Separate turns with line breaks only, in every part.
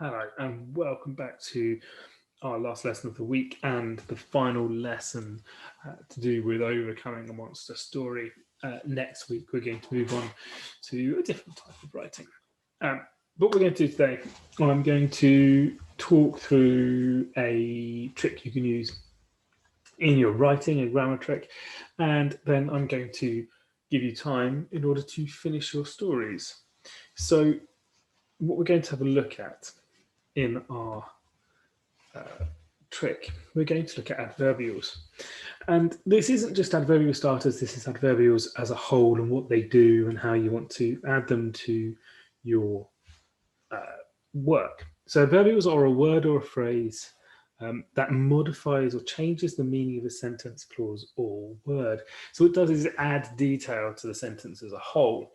Hello and welcome back to our last lesson of the week and the final lesson to do with overcoming a monster story. Next week we're going to move on to a different type of writing. What we're going to do today, I'm going to talk through a trick you can use in your writing, a grammar trick, and then I'm going to give you time in order to finish your stories. So what we're going to have a look at in our trick, we're going to look at adverbials. And this isn't just adverbial starters, this is adverbials as a whole and what they do and how you want to add them to your work. So adverbials are a word or a phrase that modifies or changes the meaning of a sentence, clause, or word. So what it does is add detail to the sentence as a whole.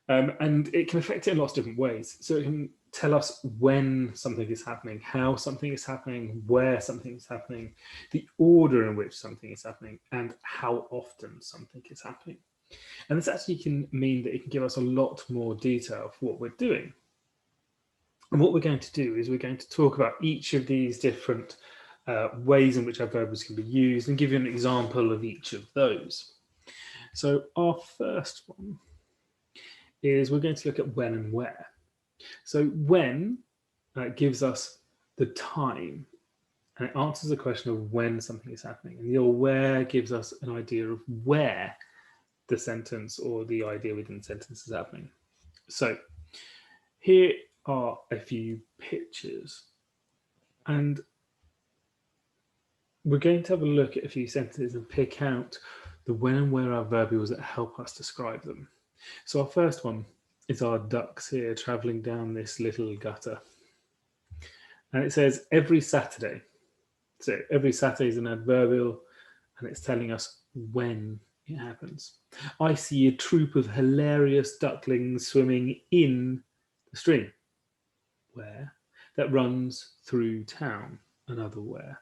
And it can affect it in lots of different ways. So it can tell us when something is happening, how something is happening, where something is happening, the order in which something is happening, and how often something is happening. And this actually can mean that it can give us a lot more detail for what we're doing. And what we're going to do is we're going to talk about each of these different ways in which adverbials can be used and give you an example of each of those. So our first one is we're going to look at when and where. So when gives us the time and it answers the question of when something is happening. And the where gives us an idea of where the sentence or the idea within the sentence is happening. So here are a few pictures and we're going to have a look at a few sentences and pick out the when and where adverbials that help us describe them. So our first one is our ducks here traveling down this little gutter. And it says every Saturday. So every Saturday is an adverbial and it's telling us when it happens. I see a troop of hilarious ducklings swimming in the stream. Where? That runs through town. Another where.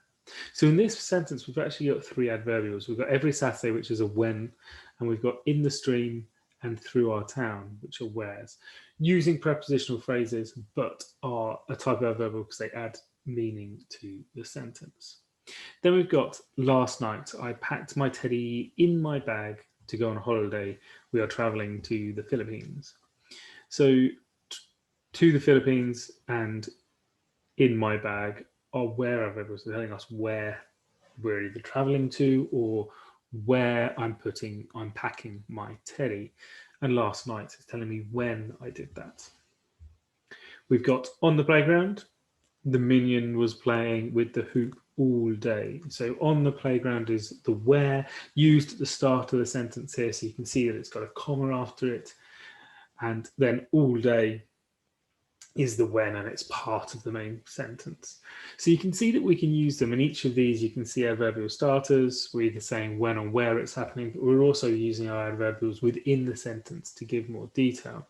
So in this sentence, we've actually got three adverbials. We've got every Saturday, which is a when, and we've got in the stream and through our town, which are wheres, using prepositional phrases, but are a type of adverbial because they add meaning to the sentence. Then we've got last night, I packed my teddy in my bag to go on holiday. We are traveling to the Philippines. So to the Philippines and in my bag are where adverbials are telling us where we're either traveling to or where I'm packing my teddy. And last night is telling me when I did that. We've got on the playground, the minion was playing with the hoop all day. So on the playground is the where used at the start of the sentence here. So you can see that it's got a comma after it. And then all day is the when and it's part of the main sentence. So you can see that we can use them in each of these. You can see adverbial starters. We're either saying when or where it's happening, but we're also using our adverbials within the sentence to give more detail.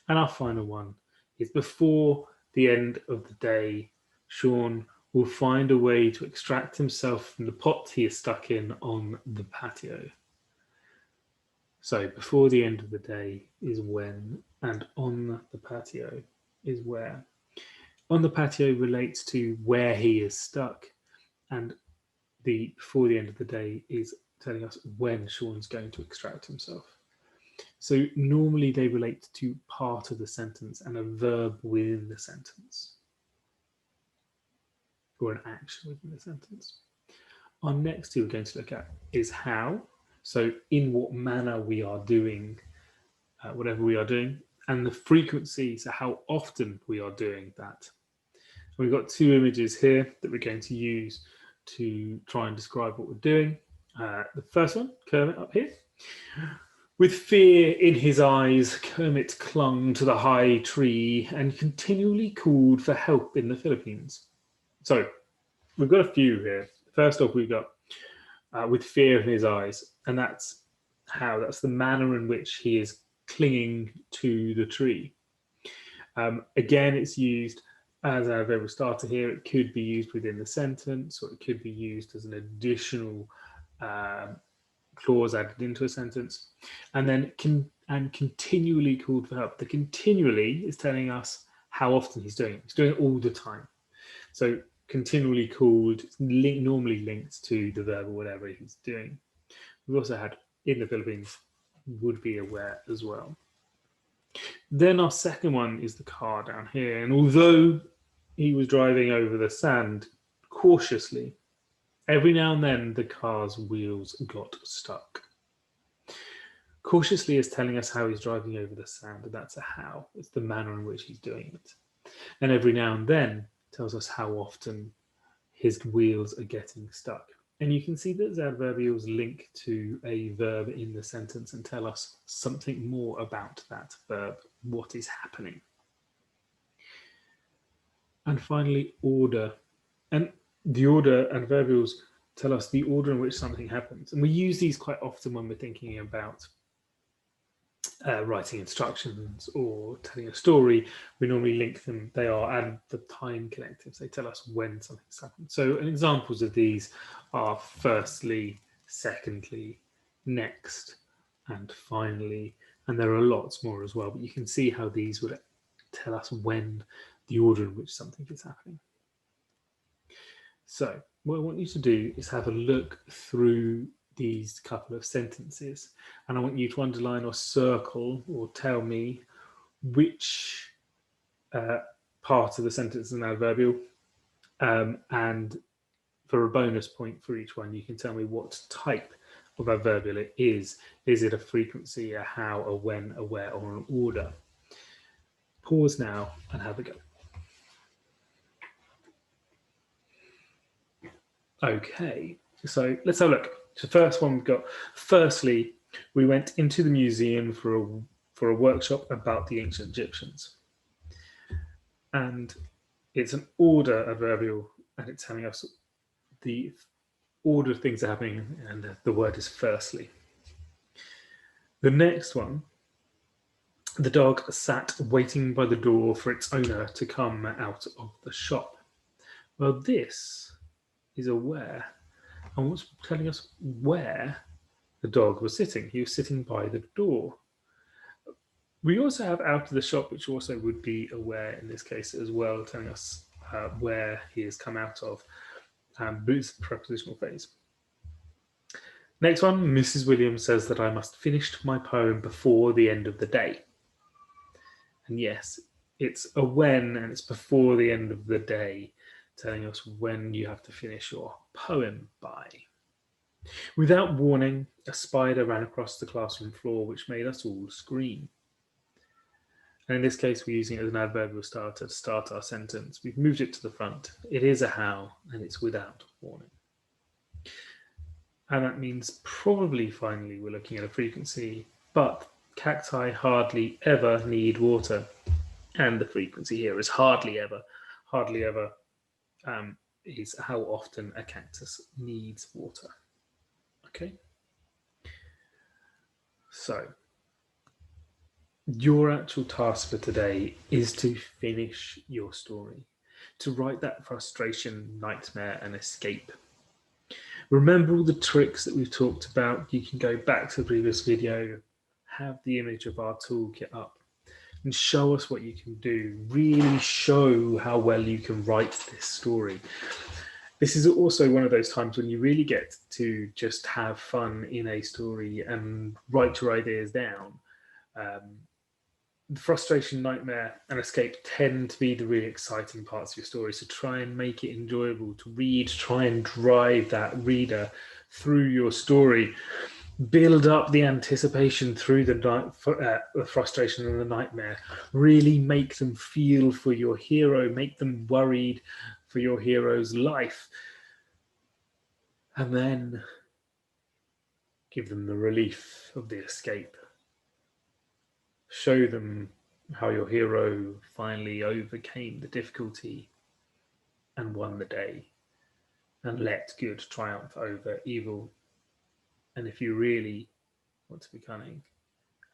And our final one is before the end of the day, Sean will find a way to extract himself from the pot he is stuck in on the patio. So before the end of the day is when, and on the patio is where. On the patio relates to where he is stuck, and the before the end of the day is telling us when Sean's going to extract himself. So normally they relate to part of the sentence and a verb within the sentence, or an action within the sentence. Our next two we're going to look at is how, so in what manner we are doing whatever we are doing, and the frequency, so how often we are doing that. We've got two images here that we're going to use to try and describe what we're doing. The first one, Kermit up here. With fear in his eyes, Kermit clung to the high tree and continually called for help in the Philippines. So we've got a few here. First off, we've got with fear in his eyes, and that's the manner in which he is clinging to the tree. Again, it's used as a verbal starter here. It could be used within the sentence, or it could be used as an additional clause added into a sentence. And then continually called for help. The continually is telling us how often he's doing it. He's doing it all the time. So continually called, normally linked to the verb or whatever he's doing. We've also had in the Philippines, would be aware as well. Then our second one is the car down here. And although he was driving over the sand cautiously, every now and then the car's wheels got stuck. Cautiously is telling us how he's driving over the sand, and that's a how. It's the manner in which he's doing it. And every now and then tells us how often his wheels are getting stuck. And you can see that adverbials link to a verb in the sentence and tell us something more about that verb, what is happening. And finally, order. And the order, adverbials tell us the order in which something happens. And we use these quite often when we're thinking about writing instructions or telling a story. We normally link them. They are at the time connectives. They tell us when something's happened. So examples of these are firstly, secondly, next, and finally. And there are lots more as well, but you can see how these would tell us when the order in which something is happening. So what I want you to do is have a look through these couple of sentences, and I want you to underline or circle or tell me which part of the sentence is an adverbial, and for a bonus point for each one, you can tell me what type of adverbial it is. Is it a frequency, a how, a when, a where, or an order? Pause now and have a go. Okay, so let's have a look. So first one we've got, firstly, we went into the museum for a workshop about the ancient Egyptians. And it's an order adverbial, and it's telling us the order of things are happening, and the word is firstly. The next one, the dog sat waiting by the door for its owner to come out of the shop. Well, this is a where. And what's telling us where the dog was sitting? He was sitting by the door. We also have out of the shop, which also would be a where in this case as well, telling us where he has come out of. But it's a prepositional phrase. Next one, Mrs. Williams says that I must finish my poem before the end of the day. And yes, it's a when, and it's before the end of the day, telling us when you have to finish your poem by. Without warning, a spider ran across the classroom floor, which made us all scream. And in this case, we're using it as an adverbial starter to start our sentence. We've moved it to the front. It is a how, and it's without warning. And that means probably, finally, we're looking at a frequency, but cacti hardly ever need water. And the frequency here is hardly ever. Hardly ever is how often a cactus needs water. Okay? So, your actual task for today is to finish your story, to write that frustration, nightmare, and escape. Remember all the tricks that we've talked about. You can go back to the previous video, have the image of our toolkit up, and show us what you can do. Really show how well you can write this story. This is also one of those times when you really get to just have fun in a story and write your ideas down. The frustration, nightmare, and escape tend to be the really exciting parts of your story. So try and make it enjoyable to read. Try and drive that reader through your story. Build up the anticipation through the frustration and the nightmare. Really make them feel for your hero. Make them worried for your hero's life. And then give them the relief of the escape. Show them how your hero finally overcame the difficulty and won the day, and let good triumph over evil. And if you really want to be cunning,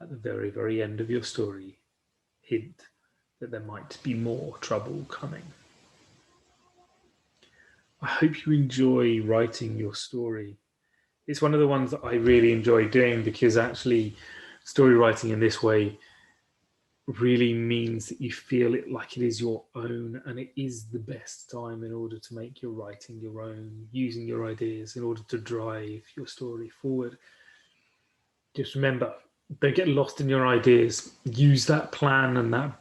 at the very, very end of your story, hint that there might be more trouble coming. I hope you enjoy writing your story. It's one of the ones that I really enjoy doing, because actually story writing in this way really means that you feel it like it is your own, and it is the best time in order to make your writing your own, using your ideas in order to drive your story forward. Just remember, don't get lost in your ideas. Use that plan and that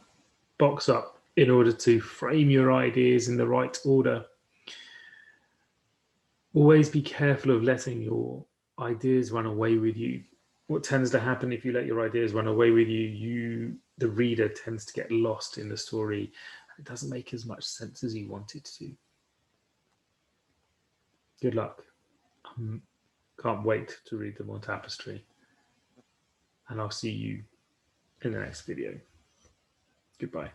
box up in order to frame your ideas in the right order. Always be careful of letting your ideas run away with you. What tends to happen if you let your ideas run away with you, the reader, tends to get lost in the story. It doesn't make as much sense as you want it to. Good luck. Can't wait to read them on Tapestry. And I'll see you in the next video. Goodbye.